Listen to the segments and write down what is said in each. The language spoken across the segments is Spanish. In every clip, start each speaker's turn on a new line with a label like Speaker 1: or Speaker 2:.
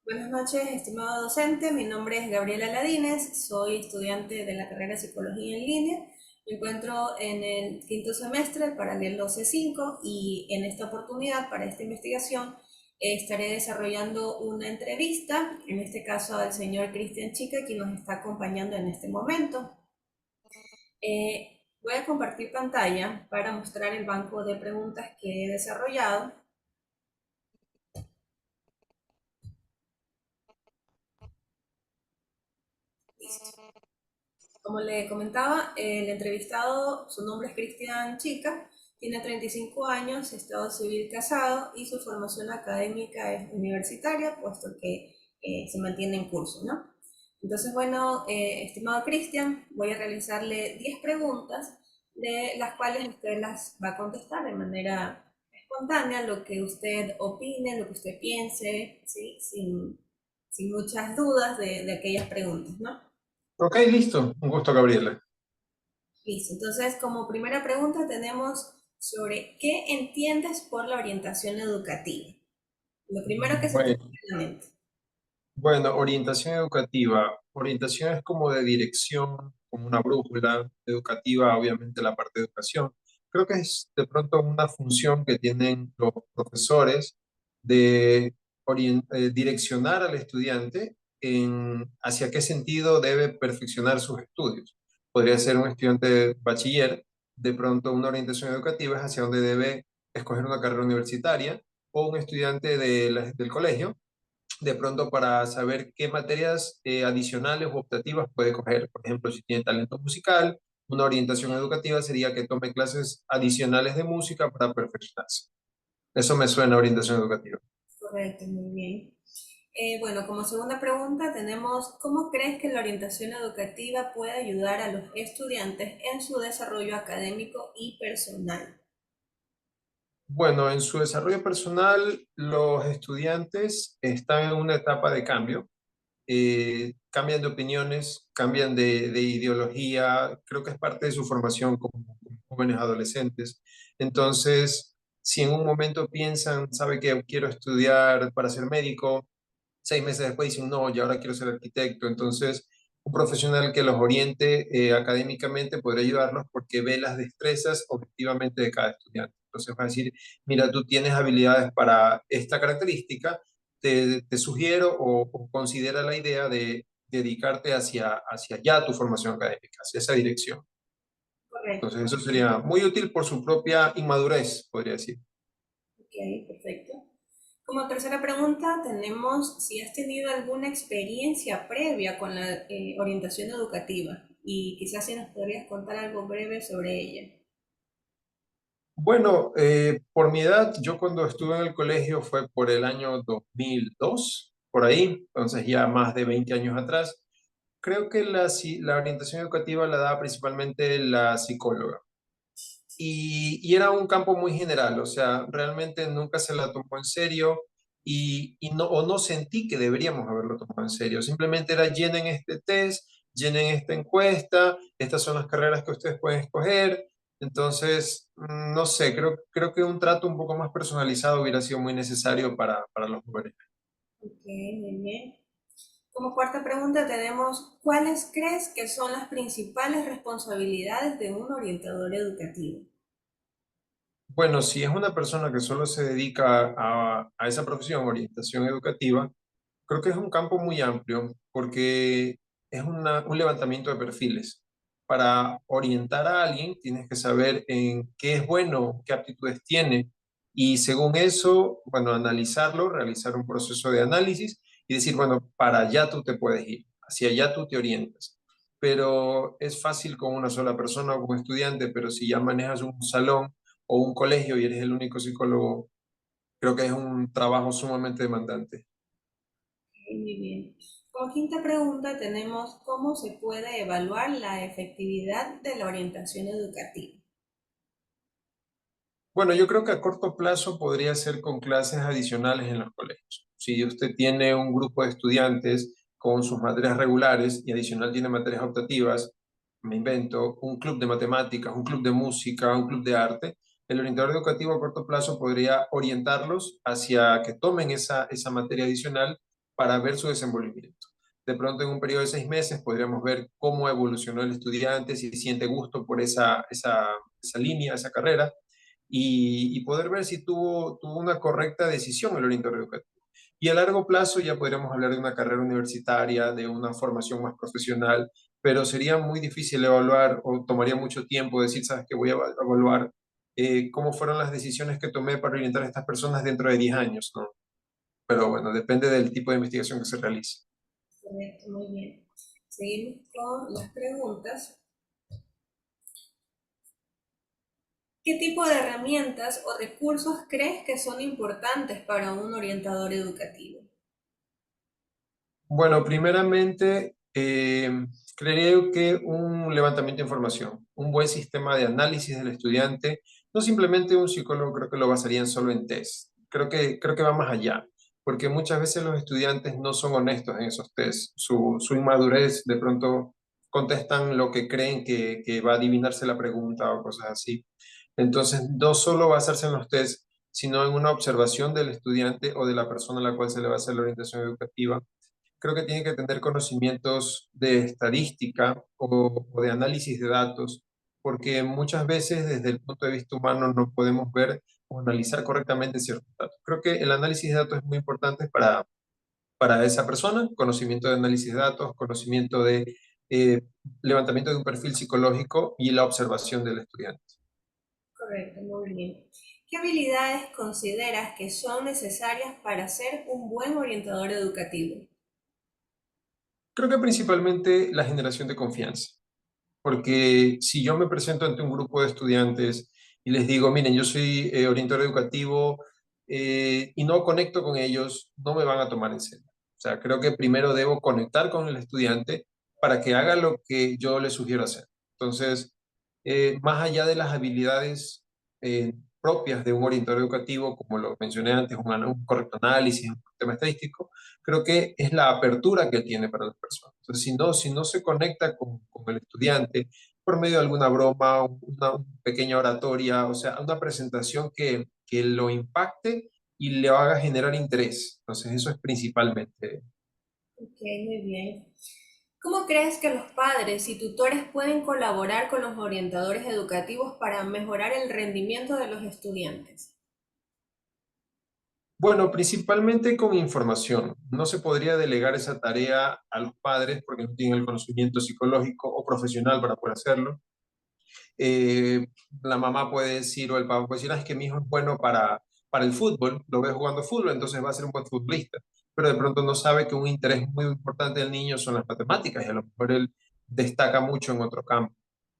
Speaker 1: Buenas noches, estimado docente. Mi nombre es Gabriela Ladines, soy estudiante de la carrera de Psicología en línea. Me encuentro en el quinto semestre, el paralelo C5, y en esta oportunidad, para esta investigación, estaré desarrollando una entrevista, en este caso al señor Cristian Chica, quien nos está acompañando en este momento. Voy a compartir pantalla para mostrar el banco de preguntas que he desarrollado. Listo. Como le comentaba, el entrevistado, su nombre es Cristian Chica, tiene 35 años, estado civil casado y su formación académica es universitaria, puesto que se mantiene en curso, ¿no? Entonces, bueno, estimado Cristian, voy a realizarle 10 preguntas, de las cuales usted las va a contestar de manera espontánea, lo que usted opine, lo que usted piense, ¿sí? Sin muchas dudas de aquellas preguntas, ¿no?
Speaker 2: Ok, listo. Un gusto, Gabriela.
Speaker 1: Listo. Entonces, como primera pregunta tenemos sobre qué entiendes por la orientación educativa. Lo primero que se te
Speaker 2: Bueno,
Speaker 1: viene a la mente.
Speaker 2: bueno, orientación educativa. Orientación es como de dirección, como una brújula educativa, obviamente la parte de educación. Creo que es de pronto una función que tienen los profesores de direccionar al estudiante hacia qué sentido debe perfeccionar sus estudios. Podría ser un estudiante de bachiller, de pronto una orientación educativa es hacia dónde debe escoger una carrera universitaria, o un estudiante del colegio de pronto para saber qué materias adicionales o optativas puede coger. Por ejemplo, si tiene talento musical, una orientación educativa sería que tome clases adicionales de música para perfeccionarse. Eso me suena a orientación educativa.
Speaker 1: Correcto, muy bien. Bueno, como segunda pregunta tenemos, ¿cómo crees que la orientación educativa puede ayudar a los estudiantes en su desarrollo académico y personal?
Speaker 2: Bueno, en su desarrollo personal, los estudiantes están en una etapa de cambio. Cambian de opiniones, cambian de ideología, creo que es parte de su formación como jóvenes adolescentes. Entonces, si en un momento piensan, sabe que quiero estudiar para ser médico, 6 meses después dicen, no, y ahora quiero ser arquitecto. Entonces, un profesional que los oriente académicamente podría ayudarlos porque ve las destrezas objetivamente de cada estudiante. Entonces va a decir, mira, tú tienes habilidades para esta característica, te sugiero o considera la idea de dedicarte hacia ya tu formación académica, hacia esa dirección.
Speaker 1: Correcto,
Speaker 2: Entonces, eso
Speaker 1: muy
Speaker 2: sería
Speaker 1: bien.
Speaker 2: muy útil por su propia inmadurez, podría decir.
Speaker 1: Ok, perfecto. Como tercera pregunta tenemos si has tenido alguna experiencia previa con la orientación educativa y quizás si nos podrías contar algo breve sobre ella.
Speaker 2: Bueno, por mi edad, yo cuando estuve en el colegio fue por el año 2002, por ahí, entonces ya más de 20 años atrás. Creo que la orientación educativa la da principalmente la psicóloga. Y era un campo muy general, o sea, realmente nunca se la tomó en serio y no, o no sentí que deberíamos haberlo tomado en serio. Simplemente era llenen este test, llenen esta encuesta, estas son las carreras que ustedes pueden escoger. Entonces, no sé, creo que un trato un poco más personalizado hubiera sido muy necesario para los jóvenes.
Speaker 1: Ok, muy bien. Como cuarta pregunta tenemos, ¿cuáles crees que son las principales responsabilidades de un orientador educativo?
Speaker 2: Bueno, si es una persona que solo se dedica a esa profesión, orientación educativa, creo que es un campo muy amplio porque es un levantamiento de perfiles. Para orientar a alguien tienes que saber en qué es bueno, qué aptitudes tiene y según eso, bueno, analizarlo, realizar un proceso de análisis y decir, bueno, para allá tú te puedes ir, hacia allá tú te orientas. Pero es fácil con una sola persona o con un estudiante, pero si ya manejas un salón o un colegio y eres el único psicólogo, creo que es un trabajo sumamente demandante.
Speaker 1: Muy bien. Como quinta pregunta tenemos, ¿cómo se puede evaluar la efectividad de la orientación educativa?
Speaker 2: Bueno, yo creo que a corto plazo podría ser con clases adicionales en los colegios. Si usted tiene un grupo de estudiantes con sus materias regulares y adicional tiene materias optativas, me invento, un club de matemáticas, un club de música, un club de arte, el orientador educativo a corto plazo podría orientarlos hacia que tomen esa materia adicional para ver su desenvolvimiento. De pronto en un periodo de 6 meses podríamos ver cómo evolucionó el estudiante, si siente gusto por esa línea, esa carrera, y poder ver si tuvo una correcta decisión el orientador educativo. Y a largo plazo ya podríamos hablar de una carrera universitaria, de una formación más profesional, pero sería muy difícil evaluar o tomaría mucho tiempo decir, sabes que voy a evaluar cómo fueron las decisiones que tomé para orientar a estas personas dentro de 10 años, ¿no? Pero bueno, depende del tipo de investigación que se realice.
Speaker 1: Correcto, muy bien. Seguimos con las preguntas. ¿Qué tipo de herramientas o recursos crees que son importantes para un orientador educativo?
Speaker 2: Bueno, primeramente, creo que un levantamiento de información, un buen sistema de análisis del estudiante, no simplemente un psicólogo creo que lo basarían solo en test, creo que va más allá, porque muchas veces los estudiantes no son honestos en esos test, su inmadurez de pronto contestan lo que creen que va a adivinarse la pregunta o cosas así. Entonces, no solo basarse en los test, sino en una observación del estudiante o de la persona a la cual se le va a hacer la orientación educativa. Creo que tiene que tener conocimientos de estadística o de análisis de datos, porque muchas veces desde el punto de vista humano no podemos ver o analizar correctamente ciertos datos. Creo que el análisis de datos es muy importante para esa persona, conocimiento de análisis de datos, conocimiento de eh, levantamiento de un perfil psicológico y la observación del estudiante.
Speaker 1: Correcto, muy bien. ¿Qué habilidades consideras que son necesarias para ser un buen orientador educativo?
Speaker 2: Creo que principalmente la generación de confianza. Porque si yo me presento ante un grupo de estudiantes y les digo, miren, yo soy orientador educativo y no conecto con ellos, no me van a tomar en serio. O sea, creo que primero debo conectar con el estudiante para que haga lo que yo le sugiero hacer. Entonces, más allá de las habilidades propias de un orientador educativo, como lo mencioné antes, un correcto análisis, un tema estadístico, creo que es la apertura que tiene para las personas. Entonces, si no se conecta con el estudiante por medio de alguna broma, una pequeña oratoria, o sea, una presentación que lo impacte y le haga generar interés. Entonces, eso es principalmente.
Speaker 1: Ok, muy bien. ¿Cómo crees que los padres y tutores pueden colaborar con los orientadores educativos para mejorar el rendimiento de los estudiantes?
Speaker 2: Bueno, principalmente con información. No se podría delegar esa tarea a los padres porque no tienen el conocimiento psicológico o profesional para poder hacerlo. eh, la mamá puede decir o el papá puede decir, "Ah, es que mi hijo es bueno para el fútbol, lo ve jugando fútbol, entonces va a ser un buen futbolista, pero de pronto no sabe que un interés muy importante del niño son las matemáticas y a lo mejor él destaca mucho en otro campo.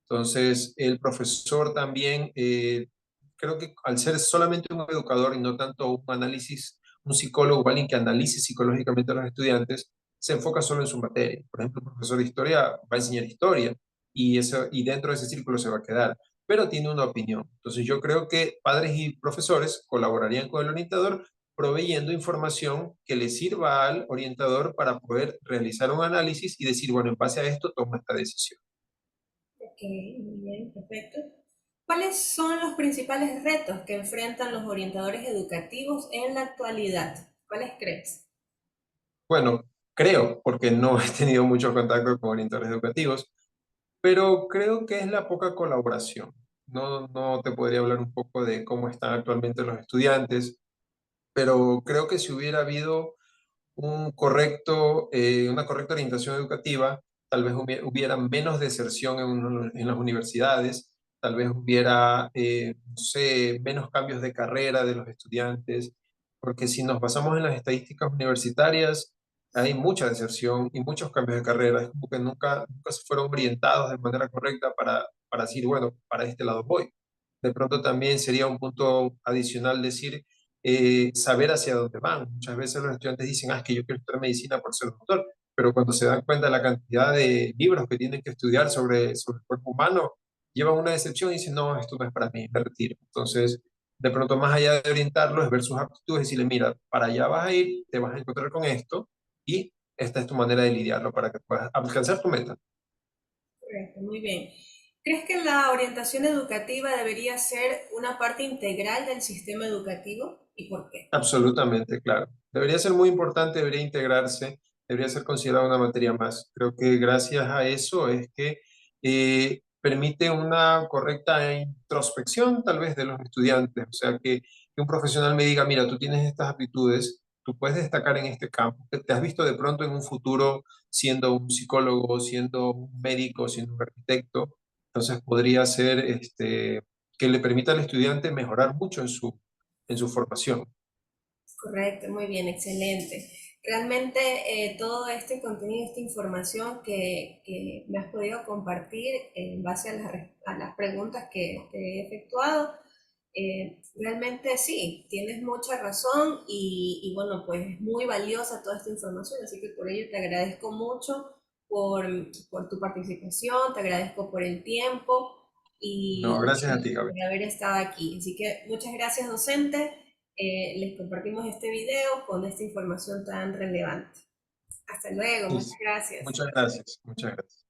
Speaker 2: Entonces, el profesor también, creo que al ser solamente un educador y no tanto un análisis, un psicólogo o alguien que analice psicológicamente a los estudiantes, se enfoca solo en su materia. Por ejemplo, el profesor de historia va a enseñar historia, y dentro de ese círculo se va a quedar, pero tiene una opinión. Entonces yo creo que padres y profesores colaborarían con el orientador proveyendo información que le sirva al orientador para poder realizar un análisis y decir, bueno, en base a esto toma esta decisión.
Speaker 1: Ok, muy bien, perfecto. ¿Cuáles son los principales retos que enfrentan los orientadores educativos en la actualidad? ¿Cuáles crees?
Speaker 2: Bueno, creo, porque no he tenido mucho contacto con orientadores educativos, pero creo que es la poca colaboración. No te podría hablar un poco de cómo están actualmente los estudiantes, pero creo que si hubiera habido una correcta orientación educativa, tal vez hubiera menos deserción en las universidades, tal vez hubiera, no sé, menos cambios de carrera de los estudiantes, porque si nos basamos en las estadísticas universitarias, hay mucha deserción y muchos cambios de carrera, es como que nunca se fueron orientados de manera correcta para decir, bueno, para este lado voy. De pronto también sería un punto adicional decir, saber hacia dónde van. Muchas veces los estudiantes dicen, ah, es que yo quiero estudiar medicina por ser doctor, pero cuando se dan cuenta de la cantidad de libros que tienen que estudiar sobre el cuerpo humano, llevan una decepción y dicen, no, esto no es para mí, me retiro. Entonces, de pronto, más allá de orientarlos, es ver sus aptitudes y decirle, mira, para allá vas a ir, te vas a encontrar con esto y esta es tu manera de lidiarlo para que puedas alcanzar tu meta.
Speaker 1: Correcto, muy bien. ¿Crees que la orientación educativa debería ser una parte integral del sistema educativo? y por qué.
Speaker 2: Absolutamente, claro. Debería ser muy importante, debería integrarse, debería ser considerada una materia más. Creo que gracias a eso es que permite una correcta introspección tal vez de los estudiantes. O sea, que un profesional me diga, mira, tú tienes estas aptitudes, tú puedes destacar en este campo. ¿Te has visto de pronto en un futuro siendo un psicólogo, siendo un médico, siendo un arquitecto? Entonces podría ser que le permita al estudiante mejorar mucho en su formación.
Speaker 1: Correcto, muy bien, excelente. Realmente todo este contenido, esta información que me has podido compartir en base a a las preguntas que te he efectuado, realmente sí, tienes mucha razón y bueno, pues es muy valiosa toda esta información, así que por ello te agradezco mucho por, por tu participación, te agradezco por el tiempo
Speaker 2: No,
Speaker 1: y
Speaker 2: gracias a ti, Gaby.
Speaker 1: por haber estado aquí. Así que muchas gracias, docente. Les compartimos este video con esta información tan relevante. Hasta luego, muchas
Speaker 2: Listo.
Speaker 1: gracias.
Speaker 2: Muchas gracias. Muchas gracias.